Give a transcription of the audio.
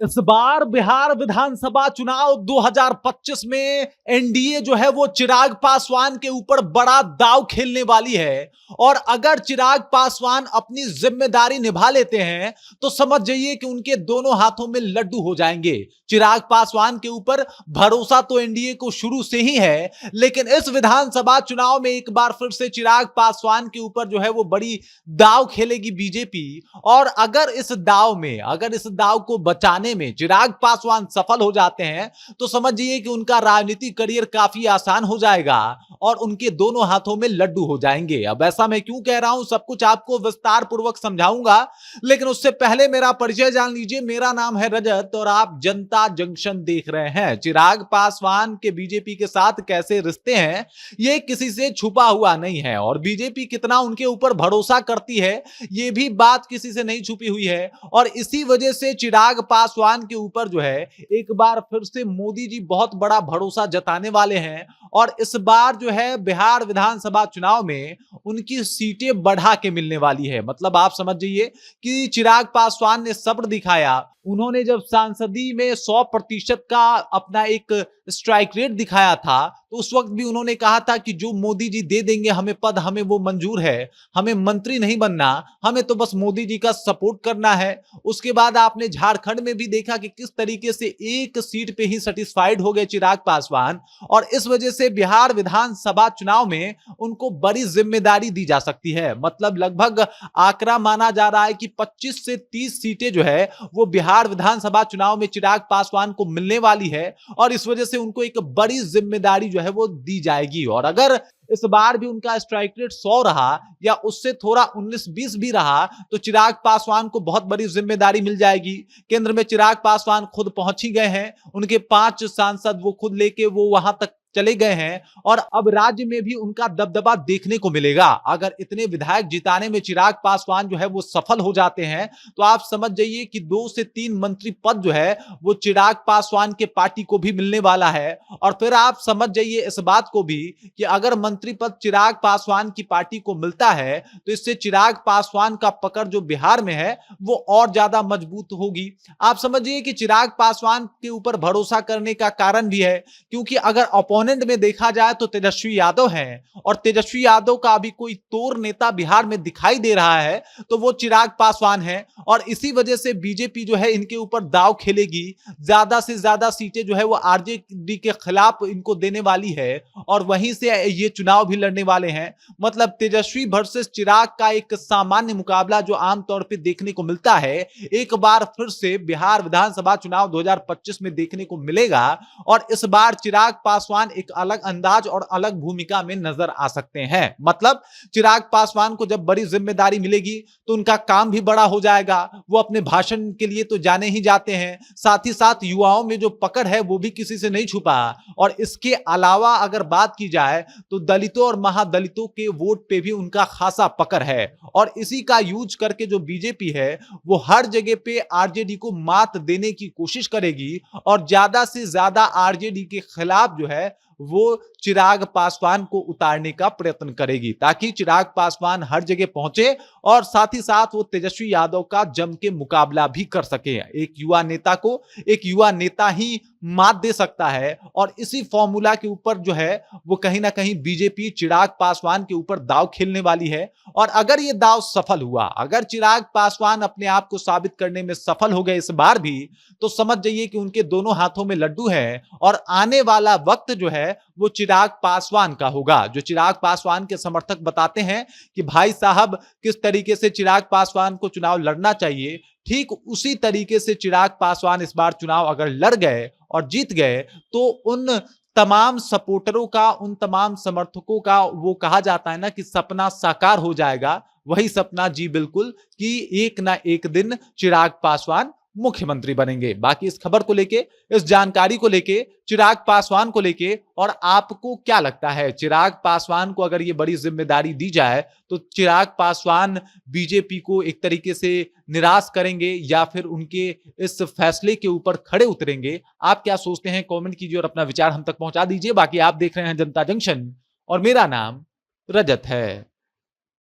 इस बार बिहार विधानसभा चुनाव 2025 में एनडीए जो है वो चिराग पासवान के ऊपर बड़ा दांव खेलने वाली है। और अगर चिराग पासवान अपनी जिम्मेदारी निभा लेते हैं तो समझ जाइए कि उनके दोनों हाथों में लड्डू हो जाएंगे। चिराग पासवान के ऊपर भरोसा तो एनडीए को शुरू से ही है, लेकिन इस विधानसभा चुनाव में एक बार फिर से चिराग पासवान के ऊपर जो है वो बड़ी दांव खेलेगी बीजेपी। और अगर इस दांव को बचाने में चिराग पासवान सफल हो जाते हैं तो समझिए कि उनका राजनीतिक करियर काफी आसान हो जाएगा और उनके दोनों हाथों में लड्डू हो जाएंगे। अब ऐसा मैं क्यों कह रहा हूं, सब कुछ आपको विस्तार पूर्वक समझाऊंगा, लेकिन उससे पहले मेरा परिचय जान लीजिए। मेरा नाम है रजत और आप जनता जंक्शन देख रहे हैं। चिराग पासवान के बीजेपी के साथ कैसे रिश्ते हैं ये किसी से छुपा हुआ नहीं है और बीजेपी कितना उनके ऊपर भरोसा करती है ये भी बात किसी से नहीं छुपी हुई है। और इसी वजह से चिराग पासवान के ऊपर जो है एक बार फिर से मोदी जी बहुत बड़ा भरोसा जताने वाले हैं और इस बार जो है बिहार विधानसभा चुनाव में उनकी सीटें बढ़ा के मिलने वाली है। मतलब आप समझ जाइए कि चिराग पासवान ने सब्र दिखाया। उन्होंने जब सांसदी में 100% का अपना एक स्ट्राइक रेट दिखाया था तो उस वक्त भी उन्होंने कहा था कि जो मोदी जी दे देंगे हमें पद, हमें वो मंजूर है, हमें मंत्री नहीं बनना, हमें तो बस मोदी जी का सपोर्ट करना है। उसके बाद आपने झारखंड में भी देखा कि किस तरीके से एक सीट पे ही सेटिस्फाइड हो गए चिराग पासवान और इस वजह से बिहार विधानसभा चुनाव में उनको बड़ी जिम्मेदारी दी जा सकती है। मतलब लगभग आंकड़ा माना जा रहा है कि 25 से 30 सीटें जो है वो बिहार विधानसभा चुनाव में चिराग पासवान को मिलने वाली है और इस वजह से उनको एक बड़ी जिम्मेदारी जो है वो दी जाएगी। और अगर इस बार भी उनका स्ट्राइक रेट 100 रहा या उससे थोड़ा 19-20 भी रहा तो चिराग पासवान को बहुत बड़ी जिम्मेदारी मिल जाएगी। केंद्र में चिराग पासवान खुद पहुंच ही गए हैं, उनके 5 सांसद वो खुद लेके वो वहां तक चले गए हैं और अब राज्य में भी उनका दबदबा देखने को मिलेगा। अगर इतने विधायक जिताने में चिराग पासवान जो है वो सफल हो जाते हैं तो आप समझ जाइए कि 2 से 3 मंत्री पद जो है वो चिराग पासवान के पार्टी को भी मिलने वाला है। और फिर आप समझ जाइए इस बात को भी कि अगर मंत्री पद चिराग पासवान की पार्टी को मिलता है तो इससे चिराग पासवान का पकड़ जो बिहार में है वो और ज्यादा मजबूत होगी। आप समझिए कि चिराग पासवान के ऊपर भरोसा करने का कारण भी है क्योंकि अगर अपोनेंट में देखा जाए तो तेजस्वी यादव हैं और तेजस्वी यादव का अभी कोई तोर नेता बिहार में दिखाई दे रहा है तो वो चिराग पासवान है और इसी वजह से बीजेपी जो है इनके ऊपर दांव खेलेगी। ज्यादा से ज्यादा सीटें जो है वो आरजेडी के खिलाफ इनको देने वाली है और वहीं से ये चुनाव भी लड़ने वाले हैं। मतलब तेजस्वी वर्सेस चिराग का एक सामान्य मुकाबला जो आमतौर पर देखने को मिलता है एक बार फिर से बिहार विधानसभा चुनाव 2025 में देखने को मिलेगा। और इस बार चिराग पासवान एक अलग अंदाज और अलग भूमिका में नजर आ सकते हैं। मतलब चिराग पासवान को जब बड़ी जिम्मेदारी मिलेगी तो उनका काम भी बड़ा हो जाएगा। वो अपने भाषण के लिए तो जाने ही जाते हैं, साथ ही साथ युवाओं में जो पकड़ है वो भी किसी से नहीं छुपा। और इसके अलावा अगर बात की जाए तो दलितों और महादलितों के वोट पे भी उनका खासा पकड़ है और इसी का यूज करके जो बीजेपी है वो हर जगह पे आरजेडी को मात देने की कोशिश करेगी और ज्यादा से ज्यादा आरजेडी के खिलाफ जो है वो चिराग पासवान को उतारने का प्रयत्न करेगी ताकि चिराग पासवान हर जगह पहुंचे और साथ ही साथ वो तेजस्वी यादव का जम के मुकाबला भी कर सके। एक युवा नेता को एक युवा नेता ही मात दे सकता है और इसी फॉर्मूला के ऊपर जो है वो कहीं ना कहीं बीजेपी चिराग पासवान के ऊपर दांव खेलने वाली है। और अगर ये दांव सफल हुआ, अगर चिराग पासवान अपने आप को साबित करने में सफल हो गए इस बार भी, तो समझ जाइए कि उनके दोनों हाथों में लड्डू है और आने वाला वक्त जो है वो चिराग पासवान का होगा। जो चिराग पासवान के समर्थक बताते हैं कि भाई साहब किस तरीके से चिराग पासवान को चुनाव लड़ना चाहिए, ठीक उसी तरीके से चिराग पासवान इस बार चुनाव अगर लड़ गए और जीत गए तो उन तमाम सपोर्टरों का, उन तमाम समर्थकों का वो कहा जाता है ना कि सपना साकार हो जाएगा। वही सपना जी बिल्कुल कि एक ना एक दिन चिराग पासवान मुख्यमंत्री बनेंगे। बाकी इस खबर को लेके, इस जानकारी को लेके, चिराग पासवान को लेके और आपको क्या लगता है, चिराग पासवान को अगर ये बड़ी जिम्मेदारी दी जाए तो चिराग पासवान बीजेपी को एक तरीके से निराश करेंगे या फिर उनके इस फैसले के ऊपर खड़े उतरेंगे? आप क्या सोचते हैं कमेंट कीजिए और अपना विचार हम तक पहुंचा दीजिए। बाकी आप देख रहे हैं जनता जंक्शन और मेरा नाम रजत है।